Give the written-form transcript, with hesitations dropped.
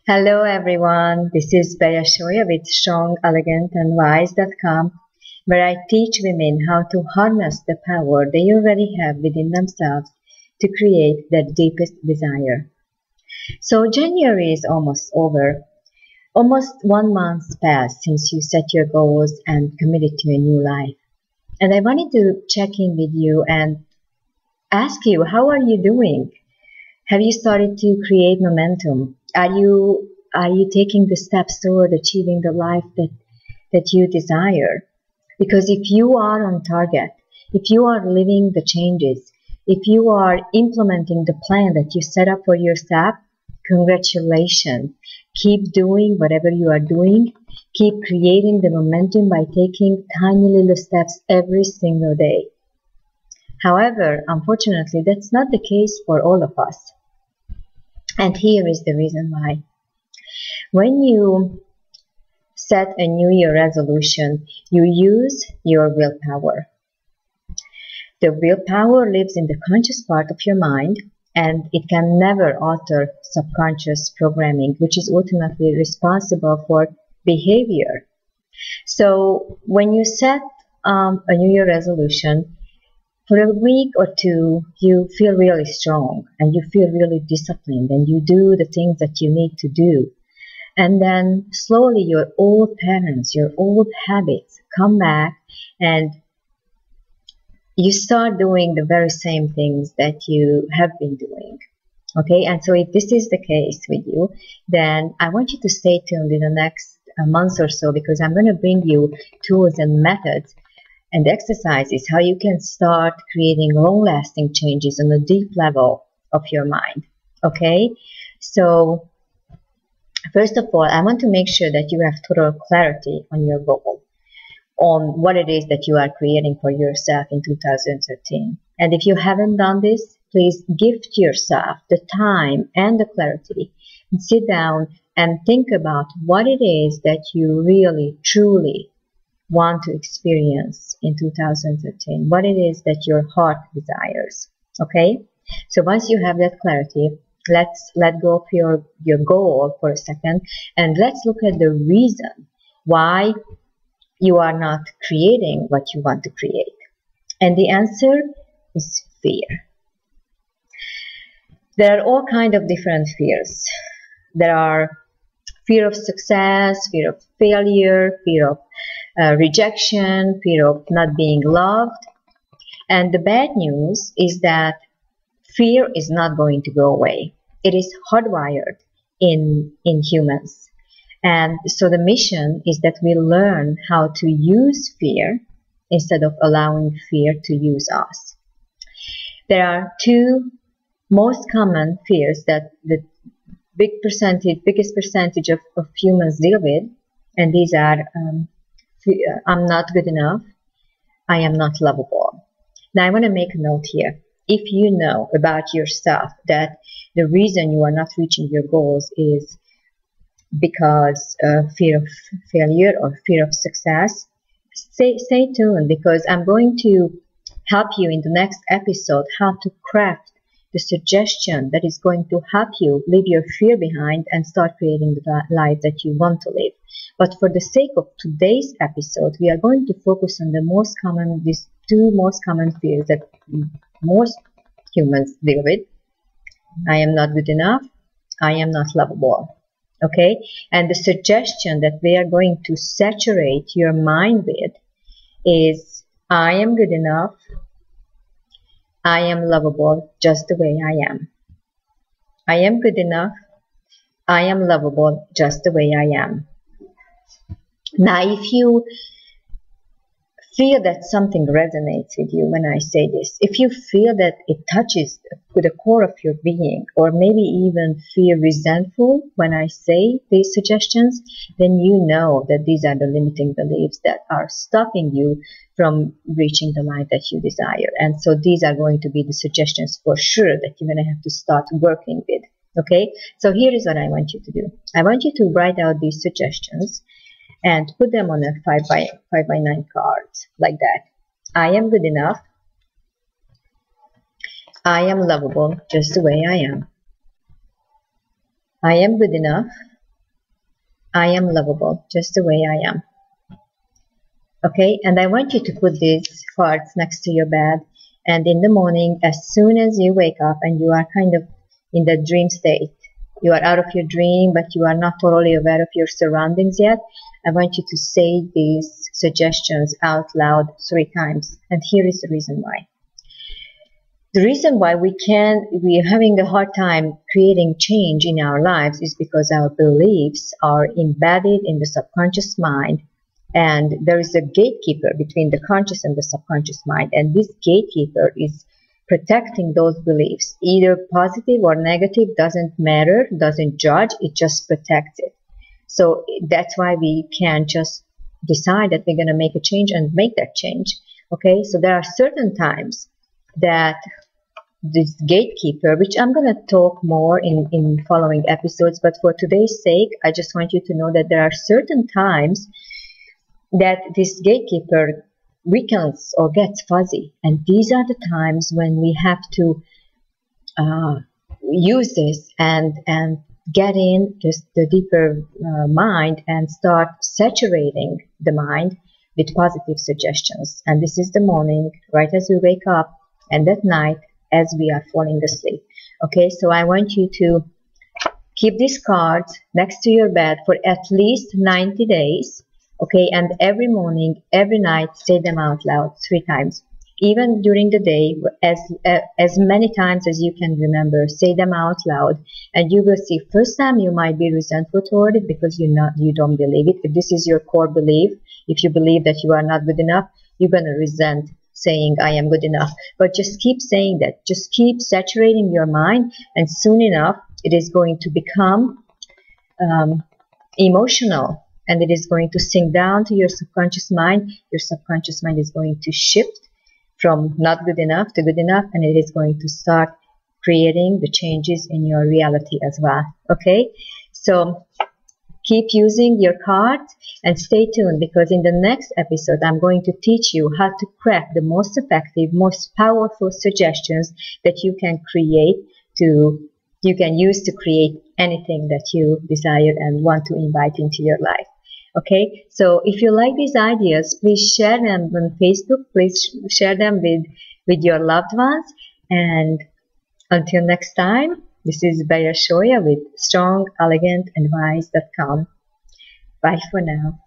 Hello everyone, this is Bea Shoya with StrongElegantAndWise.com, where I teach women how to harness the power they already have within themselves to create their deepest desire. So January is almost over. Almost 1 month passed since you set your goals and committed to a new life. And I wanted to check in with you and ask you, how are you doing? Have you started to create momentum? Are you taking the steps toward achieving the life that you desire? Because if you are on target, if you are living the changes, if you are implementing the plan that you set up for yourself, congratulations. Keep doing whatever you are doing. Keep creating the momentum by taking tiny little steps every single day. However, unfortunately, that's not the case for all of us. And here is the reason why. When you set a New Year resolution, you use your willpower. The willpower lives in the conscious part of your mind, and it can never alter subconscious programming, which is ultimately responsible for behavior. So when you set a New Year resolution, for a week or two, you feel really strong and you feel really disciplined and you do the things that you need to do. And then slowly your old patterns, your old habits come back and you start doing the very same things that you have been doing. Okay, and so if this is the case with you, then I want you to stay tuned in the next month or so, because I'm going to bring you tools and methods and exercises how you can start creating long-lasting changes on a deep level of your mind. Okay, so first of all, I want to make sure that you have total clarity on your goal, on what it is that you are creating for yourself in 2013. And if you haven't done this, please gift yourself the time and the clarity and sit down and think about what it is that you really, truly want to experience in 2013, what it is that your heart desires. Okay, so once you have that clarity, let's let go of your goal for a second, and let's look at the reason why you are not creating what you want to create. And the answer is fear. There are all kinds of different fears. There are fear of success, fear of failure, fear of rejection, fear of not being loved. And the bad news is that fear is not going to go away. It is hardwired in humans. And so the mission is that we learn how to use fear instead of allowing fear to use us. There are two most common fears that the biggest percentage of humans deal with, and these are I'm not good enough, I am not lovable. Now I want to make a note here. If you know about yourself that the reason you are not reaching your goals is because of fear of failure or fear of success, stay tuned, because I'm going to help you in the next episode how to craft the suggestion that is going to help you leave your fear behind and start creating the life that you want to live. But for the sake of today's episode, we are going to focus on these two most common fears that most humans deal with. I am not good enough. I am not lovable. Okay? And the suggestion that we are going to saturate your mind with is, I am good enough. I am lovable just the way I am. I am good enough. I am lovable just the way I am. Now, if you feel that something resonates with you when I say this, if you feel that it touches the core of your being, or maybe even feel resentful when I say these suggestions, then you know that these are the limiting beliefs that are stopping you from reaching the life that you desire. And so these are going to be the suggestions for sure that you're going to have to start working with. Okay, so here is what I want you to do. I want you to write out these suggestions and put them on a 5x9 card, like that. I am good enough. I am lovable just the way I am. I am good enough. I am lovable just the way I am. Okay, and I want you to put these cards next to your bed, and in the morning, as soon as you wake up and you are kind of in the dream state, you are out of your dream, but you are not totally aware of your surroundings yet, I want you to say these suggestions out loud 3 times, and here is the reason why. The reason why we are having a hard time creating change in our lives is because our beliefs are embedded in the subconscious mind, and there is a gatekeeper between the conscious and the subconscious mind, and this gatekeeper is protecting those beliefs. Either positive or negative, doesn't matter, doesn't judge, it just protects it. So that's why we can't just decide that we're going to make a change and make that change. Okay, so there are certain times that this gatekeeper, which I'm going to talk more in following episodes, but for today's sake, I just want you to know that there are certain times that this gatekeeper weakens or gets fuzzy, and these are the times when we have to use this and get in just the deeper mind and start saturating the mind with positive suggestions. And this is the morning, right as we wake up, and at night as we are falling asleep. Okay, so I want you to keep these cards next to your bed for at least 90 days. Okay, and every morning, every night, say them out loud 3 times. Even during the day, as many times as you can remember, say them out loud, and you will see. First time you might be resentful toward it because you don't believe it. If this is your core belief, if you believe that you are not good enough, you're gonna resent saying I am good enough. But just keep saying that. Just keep saturating your mind, and soon enough, it is going to become emotional. And it is going to sink down to your subconscious mind. Your subconscious mind is going to shift from not good enough to good enough, and it is going to start creating the changes in your reality as well. Okay, so keep using your cards and stay tuned, because in the next episode I'm going to teach you how to craft the most effective, most powerful suggestions that you can use to create anything that you desire and want to invite into your life. Okay, so if you like these ideas, please share them on Facebook. Please share them with your loved ones. And until next time, this is Baya Shoya with StrongElegantAndWise.com. Bye for now.